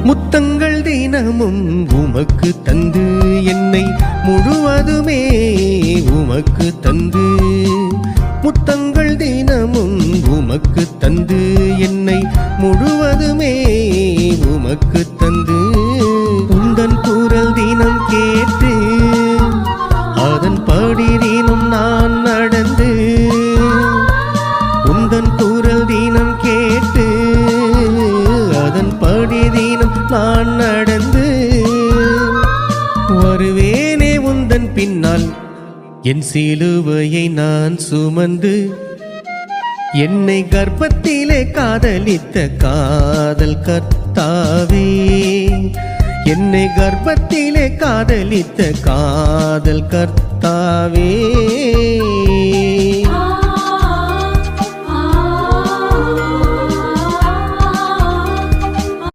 முத்தங்கள் தினமும் உமக்கு தந்து என்னை முழுவதுமே உமக்கு தந்து முத்தங்கள் தினமும் உமக்கு தந்து என்னை முழுவதுமே உமக்கு தந்து உந்தன் குரல் தினம் கேட்டு அதன் படி தினம் நான் நடந்து உந்தன் குரல் தினம் கேட்டு அதன் படி தினம் நான் நடந்து வருவேனே உந்தன் பின்னால் என் சிலுவையை நான் சுமந்து என்னை கர்ப்பத்திலே காதலித்த காதல் கர்த்தாவே என்னை கர்ப்பத்திலே காதலித்த காதல் கர்த்தாவே